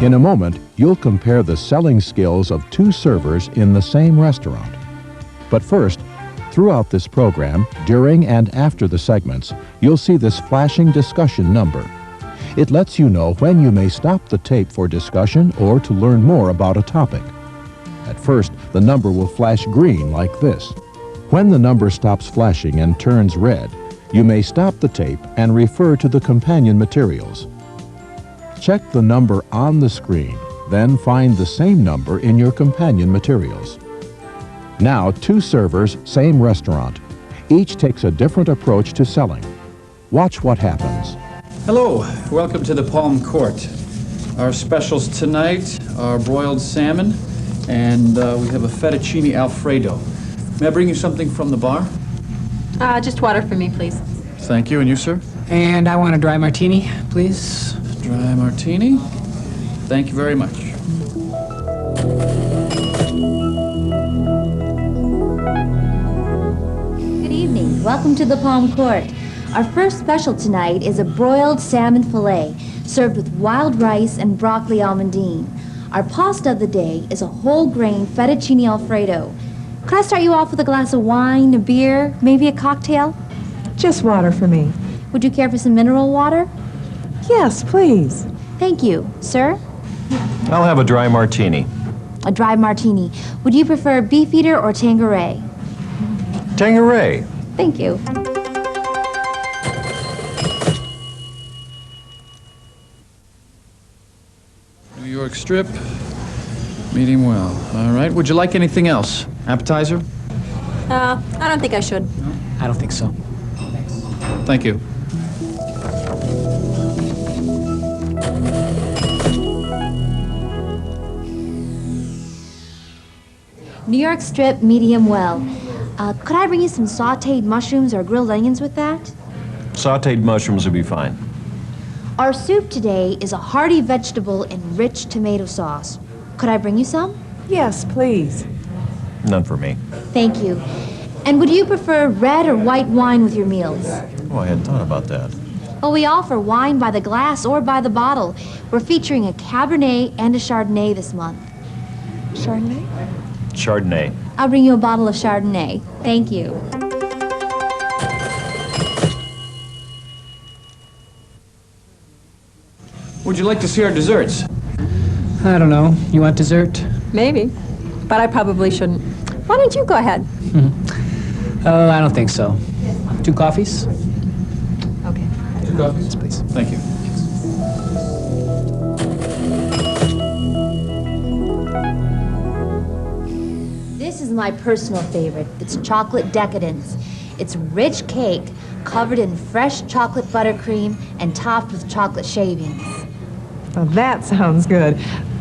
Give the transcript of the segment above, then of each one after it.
In a moment, you'll compare the selling skills of two servers in the same restaurant. But first, throughout this program, during and after the segments, you'll see this flashing discussion number. It lets you know when you may stop the tape for discussion or to learn more about a topic. At first, the number will flash green like this. When the number stops flashing and turns red, you may stop the tape and refer to the companion materials. Check the number on the screen, then find the same number in your companion materials. Now, two servers, same restaurant. Each takes a different approach to selling. Watch what happens. Hello, welcome to the Palm Court. Our specials tonight are broiled salmon, and we have a fettuccine alfredo. May I bring you something from the bar? Just water for me, please. Thank you, and you, sir? And I want a dry martini, please. Dry martini. Thank you very much. Good evening. Welcome to the Palm Court. Our first special tonight is a broiled salmon fillet served with wild rice and broccoli almondine. Our pasta of the day is a whole grain fettuccine alfredo. Could I start you off with a glass of wine, a beer, maybe a cocktail? Just water for me. Would you care for some mineral water? Yes, please. Thank you. Sir? I'll have a dry martini. A dry martini. Would you prefer Beefeater or Tanqueray? Tanqueray. Thank you. New York strip, medium well. All right, would you like anything else? Appetizer? I don't think I should. I don't think so. Thank you. New York strip, medium well. Could I bring you some sautéed mushrooms or grilled onions with that? Sauteed mushrooms would be fine. Our soup today is a hearty vegetable in rich tomato sauce. Could I bring you some? Yes, please. None for me. Thank you. And would you prefer red or white wine with your meals? Oh, I hadn't thought about that. Well, we offer wine by the glass or by the bottle. We're featuring a Cabernet and a Chardonnay this month. Chardonnay? Chardonnay. I'll bring you a bottle of Chardonnay. Thank you. Would you like to see our desserts? I don't know. You want dessert? Maybe. But I probably shouldn't. Why don't you go ahead? Oh, I don't think so. 2 coffees? Okay. 2 coffees? Yes, please. Thank you. This is my personal favorite. It's chocolate decadence. It's rich cake covered in fresh chocolate buttercream and topped with chocolate shavings. Well, that sounds good,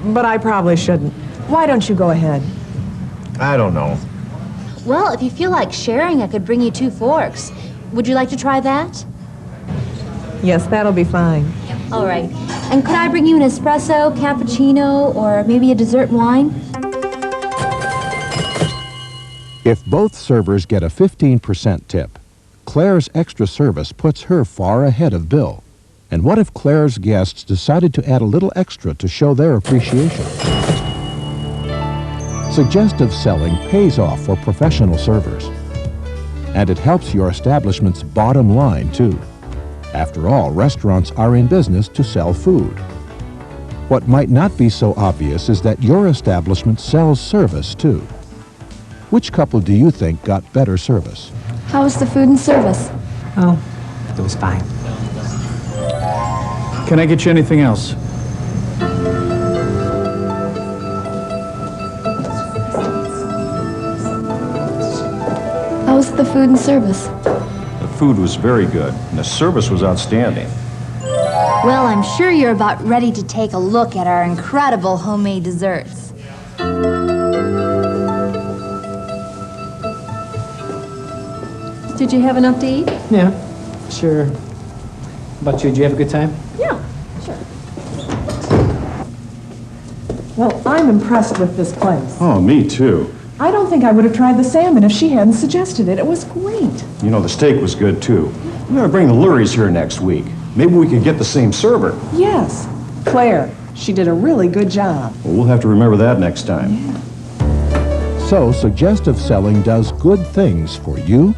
but I probably shouldn't. Why don't you go ahead? I don't know. Well, if you feel like sharing, I could bring you 2 forks. Would you like to try that? Yes, that'll be fine. All right. And could I bring you an espresso, cappuccino, or maybe a dessert wine? If both servers get a 15% tip, Claire's extra service puts her far ahead of Bill. And what if Claire's guests decided to add a little extra to show their appreciation? Suggestive selling pays off for professional servers. And it helps your establishment's bottom line, too. After all, restaurants are in business to sell food. What might not be so obvious is that your establishment sells service, too. Which couple do you think got better service? How was the food and service? Oh, it was fine. Can I get you anything else? How was the food and service? The food was very good, and the service was outstanding. Well, I'm sure you're about ready to take a look at our incredible homemade desserts. Did you have enough to eat? Yeah, sure. How about you? Did you have a good time? Yeah, sure. Well, I'm impressed with this place. Oh, me too. I don't think I would have tried the salmon if she hadn't suggested it. It was great. You know, the steak was good too. We're gonna bring the Lurries here next week. Maybe we could get the same server. Yes. Claire, She did a really good job. Well, we'll have to remember that next time. So, suggestive selling does good things for you,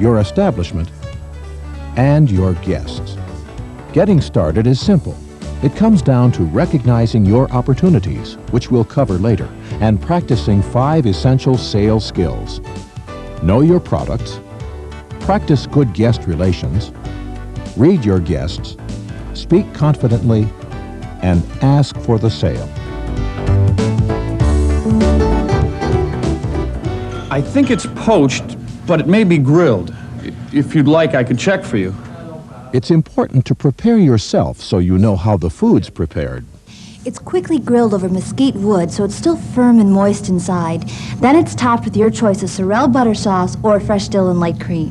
your establishment, and your guests. Getting started is simple. It comes down to recognizing your opportunities, which we'll cover later, and practicing 5 essential sales skills. Know your products, practice good guest relations, read your guests, speak confidently, and ask for the sale. I think it's poached, but it may be grilled. If you'd like, I could check for you. It's important to prepare yourself so you know how the food's prepared. It's quickly grilled over mesquite wood, so it's still firm and moist inside. Then it's topped with your choice of sorrel butter sauce or fresh dill and light cream.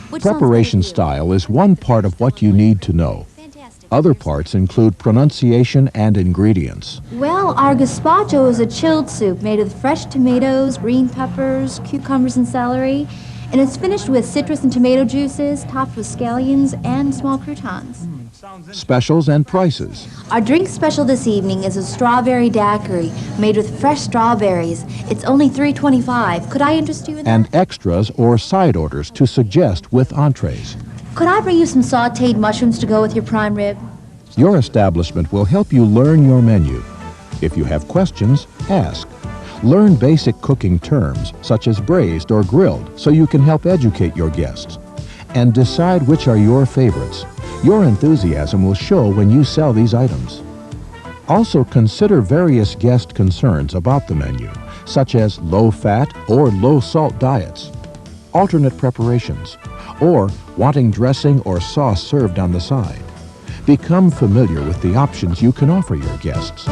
Which sounds Preparation good to you? style is one part of what you need to know. Fantastic. Other parts include pronunciation and ingredients. Well, our gazpacho is a chilled soup made with fresh tomatoes, green peppers, cucumbers, and celery. And it's finished with citrus and tomato juices, topped with scallions and small croutons. Specials and prices. Our drink special this evening is a strawberry daiquiri made with fresh strawberries. It's only $3.25. Could I interest you in that? And extras or side orders to suggest with entrees. Could I bring you some sautéed mushrooms to go with your prime rib? Your establishment will help you learn your menu. If you have questions, ask. Learn basic cooking terms, such as braised or grilled, so you can help educate your guests. And decide which are your favorites. Your enthusiasm will show when you sell these items. Also, consider various guest concerns about the menu, such as low-fat or low-salt diets, alternate preparations, or wanting dressing or sauce served on the side. Become familiar with the options you can offer your guests.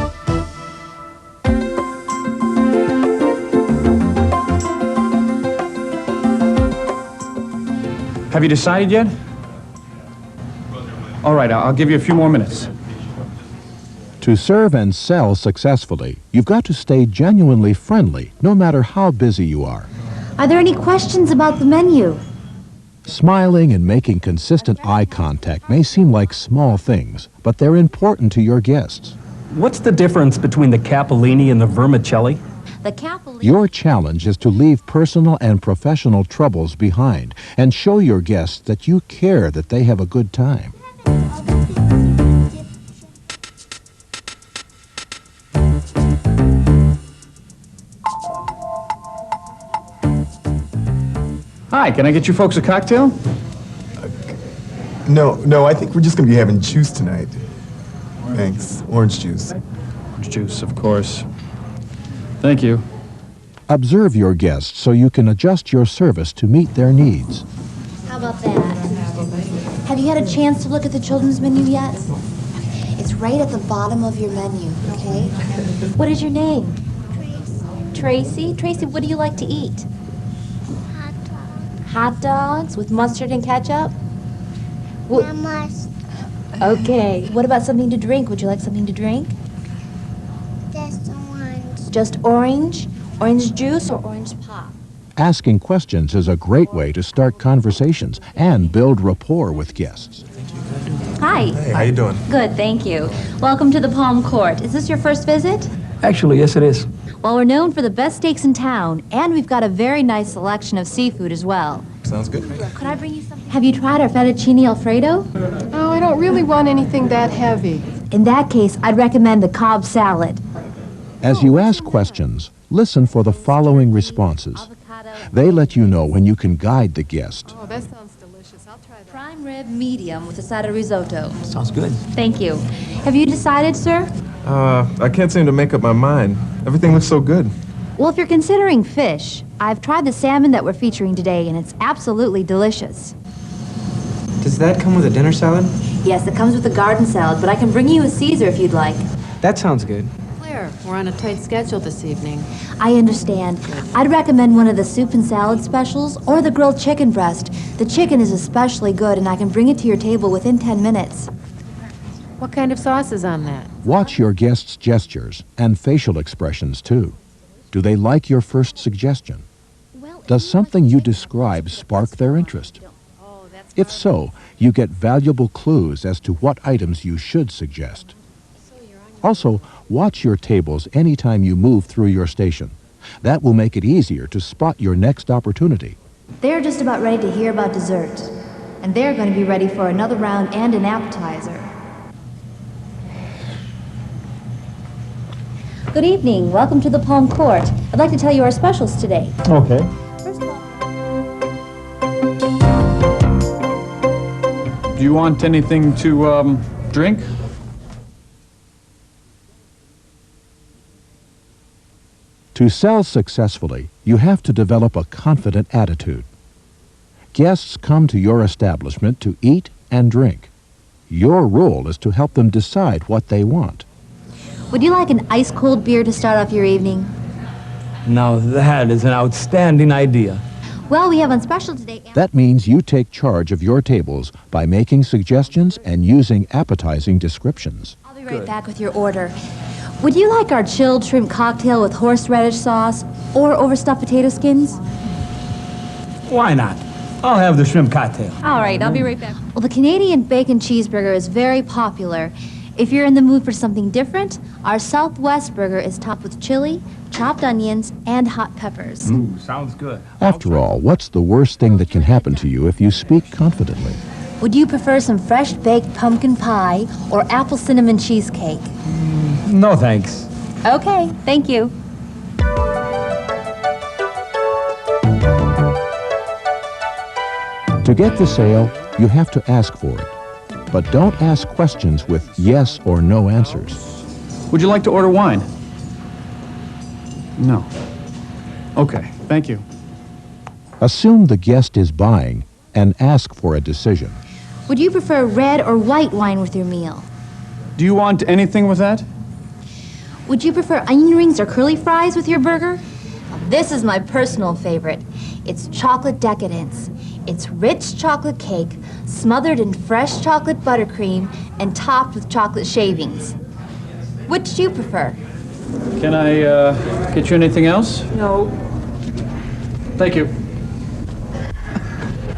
Have you decided yet? All right, I'll give you a few more minutes. To serve and sell successfully, you've got to stay genuinely friendly, no matter how busy you are. Are there any questions about the menu? Smiling and making consistent eye contact may seem like small things, but they're important to your guests. What's the difference between the capellini and the vermicelli? The capellini. Your challenge is to leave personal and professional troubles behind and show your guests that you care that they have a good time. Hi, can I get you folks a cocktail? No, I think we're just gonna be having juice tonight. Thanks. Orange juice. Orange juice, of course. Thank you. Observe your guests so you can adjust your service to meet their needs. How about that? Have you had a chance to look at the children's menu yet? It's right at the bottom of your menu, okay? What is your name? Tracy. Tracy, what do you like to eat? Hot dog. Hot dogs with mustard and ketchup? Wh- Mustard. Okay. What about something to drink? Would you like something to drink? Just orange. Just orange? Orange juice or orange pop? Asking questions is a great way to start conversations and build rapport with guests. Hi. Hey, how you doing? Good, thank you. Welcome to the Palm Court. Is this your first visit? Actually, yes, it is. Well, we're known for the best steaks in town, and we've got a very nice selection of seafood as well. Sounds good. Could I bring you something? Have you tried our fettuccine Alfredo? Oh, I don't really want anything that heavy. In that case, I'd recommend the Cobb salad. As you ask questions, listen for the following responses. They let you know when you can guide the guest. Oh, that sounds delicious. I'll try that. Prime rib medium with a side of risotto. Sounds good. Thank you. Have you decided, sir? I can't seem to make up my mind. Everything looks so good. Well, if you're considering fish, I've tried the salmon that we're featuring today, and it's absolutely delicious. Does that come with a dinner salad? Yes, it comes with a garden salad, but I can bring you a Caesar if you'd like. That sounds good. Claire, we're on a tight schedule this evening. I understand. I'd recommend one of the soup and salad specials or the grilled chicken breast. The chicken is especially good, and I can bring it to your table within 10 minutes. What kind of sauce is on that? Watch your guests' gestures and facial expressions, too. Do they like your first suggestion? Does something you describe spark their interest? If so, you get valuable clues as to what items you should suggest. Also, watch your tables anytime you move through your station. That will make it easier to spot your next opportunity. They're just about ready to hear about dessert. And they're going to be ready for another round and an appetizer. Good evening. Welcome to the Palm Court. I'd like to tell you our specials today. Okay. First of all, Do you want anything to drink? To sell successfully, you have to develop a confident attitude. Guests come to your establishment to eat and drink. Your role is to help them decide what they want. would you like an ice-cold beer to start off your evening? Now that is an outstanding idea. Well, we have on special today... That means you take charge of your tables by making suggestions and using appetizing descriptions. I'll be right back with your order. Would you like our chilled shrimp cocktail with horseradish sauce or overstuffed potato skins? Why not? I'll have the shrimp cocktail. All right, I'll be right back. Well, the Canadian bacon cheeseburger is very popular. If you're in the mood for something different, our Southwest burger is topped with chili, chopped onions, and hot peppers. Ooh, sounds good. After all, what's the worst thing that can happen to you if you speak confidently? Would you prefer some fresh baked pumpkin pie or apple cinnamon cheesecake? No, thanks. Okay, thank you. To get the sale, you have to ask for it. But don't ask questions with yes or no answers. Would you like to order wine? No. Okay, thank you. Assume the guest is buying and ask for a decision. Would you prefer red or white wine with your meal? Do you want anything with that? Would you prefer onion rings or curly fries with your burger? This is my personal favorite. It's chocolate decadence. It's rich chocolate cake, smothered in fresh chocolate buttercream, and topped with chocolate shavings. Which do you prefer? Can I get you anything else? No. Thank you.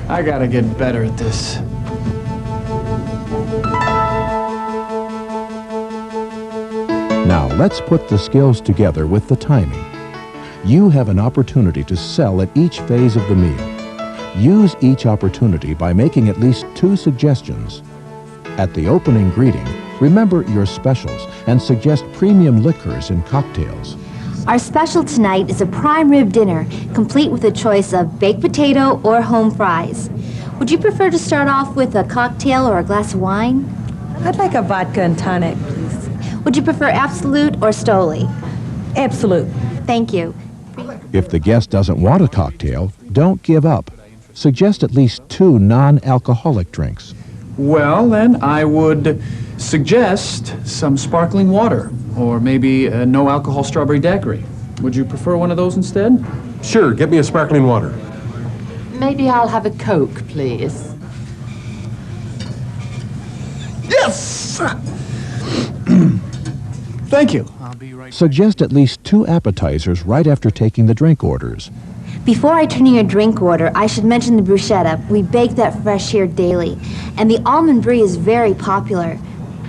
I gotta get better at this. Now, let's put the skills together with the timing. You have an opportunity to sell at each phase of the meal. Use each opportunity by making at least 2 suggestions. At the opening greeting, remember your specials and suggest premium liquors and cocktails. Our special tonight is a prime rib dinner, complete with a choice of baked potato or home fries. Would you prefer to start off with a cocktail or a glass of wine? I'd like a vodka and tonic, please. Would you prefer Absolute or Stoli? Absolute. Thank you. If the guest doesn't want a cocktail, don't give up. Suggest at least 2 non-alcoholic drinks. Well, then, I would suggest some sparkling water, or maybe a no-alcohol strawberry daiquiri. Would you prefer one of those instead? Sure, get me a sparkling water. Maybe I'll have a Coke, please. Yes! Thank you. Suggest at least 2 appetizers right after taking the drink orders. Before I turn in your drink order, I should mention the bruschetta. We bake that fresh here daily. And the almond brie is very popular.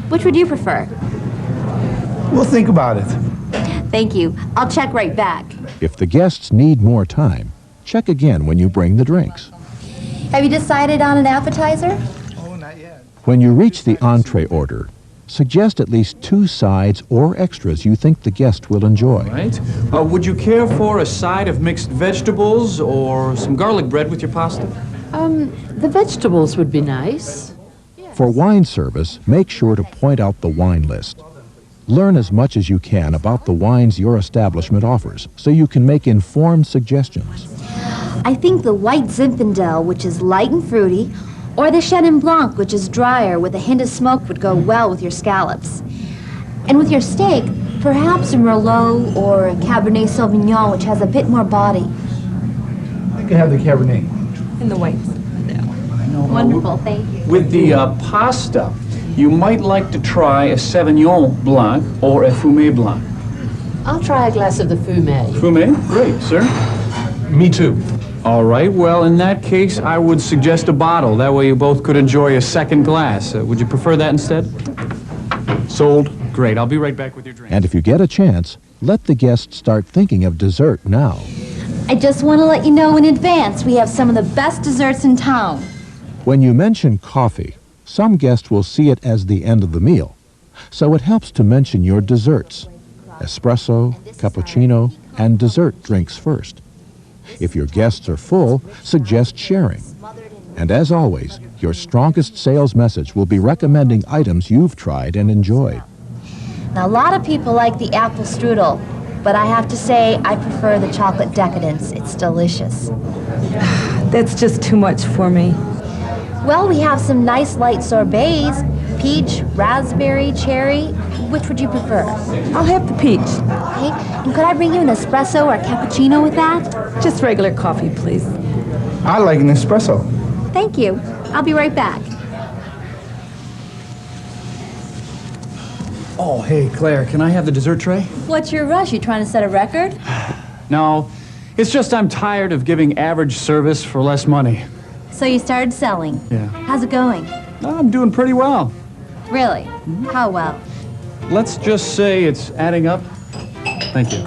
Which would you prefer? We'll think about it. Thank you. I'll check right back. If the guests need more time, check again when you bring the drinks. Have you decided on an appetizer? When you reach the entree order, suggest at least 2 sides or extras you think the guest will enjoy. Right. Would you care for a side of mixed vegetables or some garlic bread with your pasta? The vegetables would be nice. For wine service, make sure to point out the wine list. Learn as much as you can about the wines your establishment offers so you can make informed suggestions. I think the white Zinfandel, which is light and fruity, or the Chenin Blanc, which is drier with a hint of smoke, would go well with your scallops. And with your steak, perhaps a Merlot or a Cabernet Sauvignon, which has a bit more body. I can have the Cabernet. And the whites. Wonderful, thank you. With the pasta, you might like to try a Sauvignon Blanc or a Fumé Blanc. I'll try a glass of the Fumé. Fumé? Great, sir. Me too. All right, well, in that case, I would suggest a bottle. That way you both could enjoy a second glass. Would you prefer that instead? Sold. Great, I'll be right back with your drink. And if you get a chance, let the guests start thinking of dessert now. I just want to let you know in advance we have some of the best desserts in town. When you mention coffee, some guests will see it as the end of the meal. So it helps to mention your desserts: espresso, cappuccino, and dessert drinks first. If your guests are full, suggest sharing. And as always, your strongest sales message will be recommending items you've tried and enjoyed. Now, a lot of people like the apple strudel, but I have to say I prefer the chocolate decadence. It's delicious. That's just too much for me. Well, we have some nice light sorbets: peach, raspberry, cherry. Which would you prefer? I'll have the peach. Okay, and could I bring you an espresso or cappuccino with that? Just regular coffee, please. I like an espresso. Thank you. I'll be right back. Oh, hey, Claire, can I have the dessert tray? What's your rush? You trying to set a record? No, it's just I'm tired of giving average service for less money. So you started selling? Yeah. How's it going? I'm doing pretty well. Really? How well? Let's just say it's adding up. Thank you.